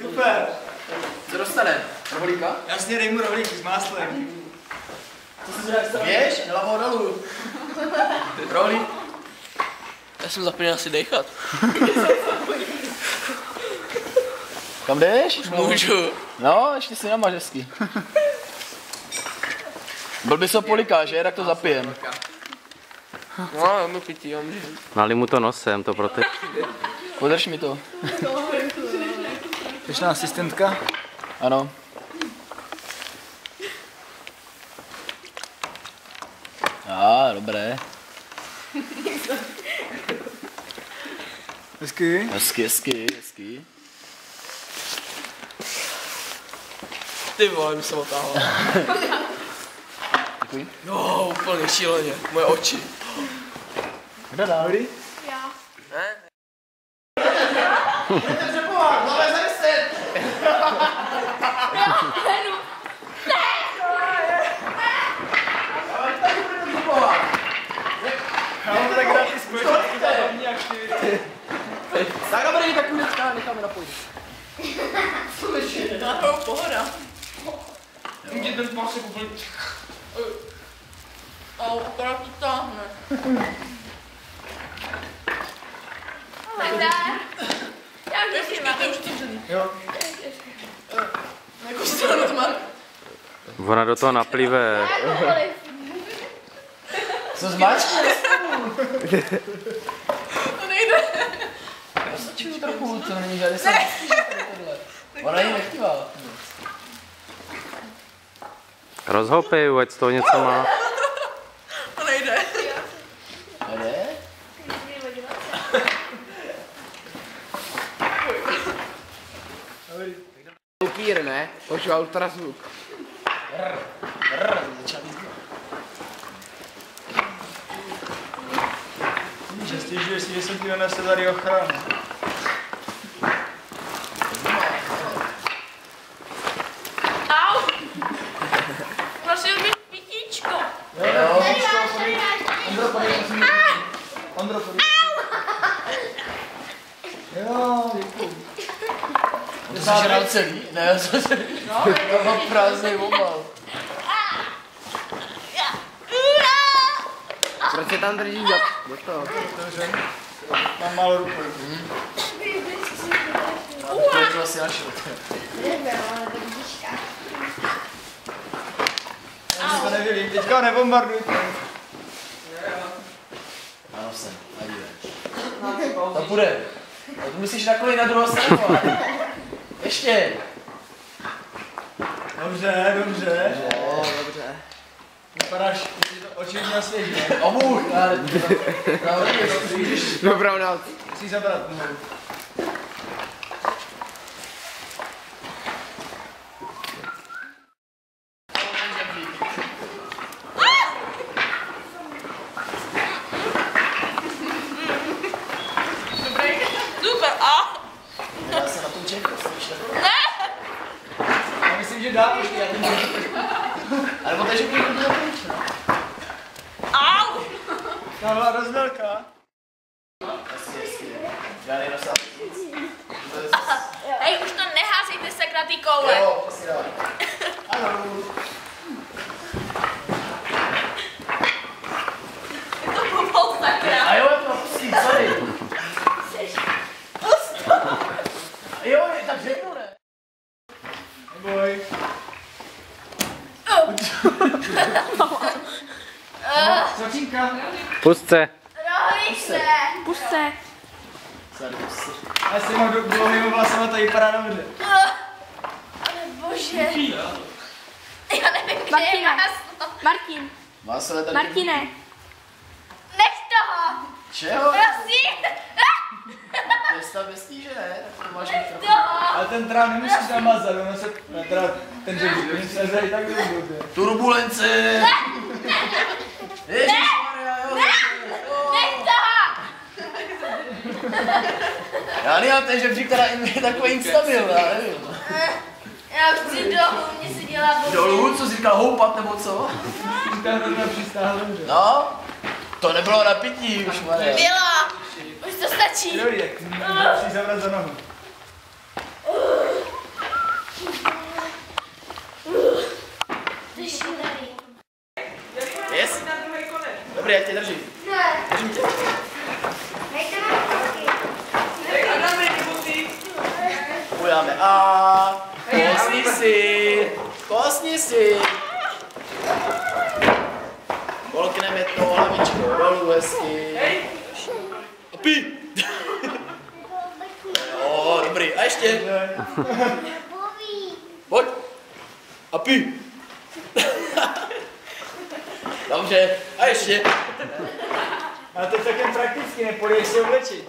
Super. Co dostane? Rohlíka? Jasně, dej mu rohlík s máslem. Co jsi zvěděl? Běž, hlavou dolů. Rohlík. Já jsem zapomněl asi dechat. Kam jdeš? Můžu. No, ještě si namaž hezky. Blbý se poliká, že? Tak to zapijem. No, já mu pití, já můžu. Nali mu to nosem, to pro ty. Podrž mi to. Jsi na asistentka? Ano. Dobré. Hezky. Hezky. Ty vole, mi se otáhla. Děkuji. Jo, úplně šíleně. Moje oči. Kdo dá? Já. Ne? Jdete přepovat, hlava za 10. Já mám tak rád ty společnosti za hlavní aktivity. Tak dobrý, tak hnedka necháme napojit. To je pohoda. Může ten pásek úplně... Au, akorát to táhne. Nazdar. Já už si Počkejte, už to vřený. Jo. Jako stranu to má. Ona do toho naplive. Co zmáčkne? To nejde. Já se čím trochu, to není žádný se tohle. Ona jí nechtěla. Rozhopej, ať z toho něco má. To nejde. Jde? Upír, ne? Počul ultrazvuk. Že stěžuješ si, že jsem ti donesl tady ochranu. Au. Prosil bych pitíčko. Jo. Ondro, podívej. Jo, děkuju. To jsi žral celý? Ne, já jsem se... To mám prázdnej obal. Proč se tam držíš do toho? Dobře. Mám málo rukou. To je to asi našel. Já si to nevěřím. Teďka ho nebombardujte. Ano, jsem. Nadívej. To půjde. To musíš nakolit na druhou stranu. Ještě. Dobře. Jo, dobře. Vypadáš, ty si to oči měl svěží. Obuch. Dobrou noc. Musíš zabrat nohou. Super, a? Já se na tom čekal, Já myslím, že dá, počkej, já teď můžu. ale poté, že půjdu do pryč, no. Au! Ta byla dost velká. Hezky. Žádnej nosák. Hej, už to neházejte se na ty koule. Jo, přesně dávaj. Ano. To pomal sakra. A jo, já to napustím, sorry. Jo, tak řeknu, ne? Neboj. Začínka. Pust se. Rohlík se. Pust se. Já si mám dlouhýho vlasama, to vypadá dobře. Ale bože. Já nevím, kde je Martine. máslo. Martin. Máslo je tady. Martine. Nech toho. Čeho? Prosím. To je stav bez tíže, ne? Tak to máš mít trochu. Toho. Ale ten trám nemusíš namazat, ono se, teda ten řevík, oni se zají tak dobře. Turbulence! Ježišmarja, jo. Nech toho. Já nemám ten žebřík teda takový instabil, já nevím. Já chci dolů, mě se dělá bože. Dolů, co jsi říkal, houpat nebo co? Ta hrozná přistáhla dobře. No, to nebylo na pití už, Maria. Byla. Už to stačí. Dobrý, tak musíš zabrat za nohu. Yes. Na druhý konec. Dobrý, já tě držím. Ne. Držím tě. Dejte nám taky. Hej, Adame, nemusí. Ujáme. A kosni si. Kosni si. Polkneme to hlavičkou dolů hezky. Hej. A pí. Jo, dobrý. A ještě. Pojď. A pí. Dobře. A ještě. A teď taky prakticky nepoliješ si oblečení.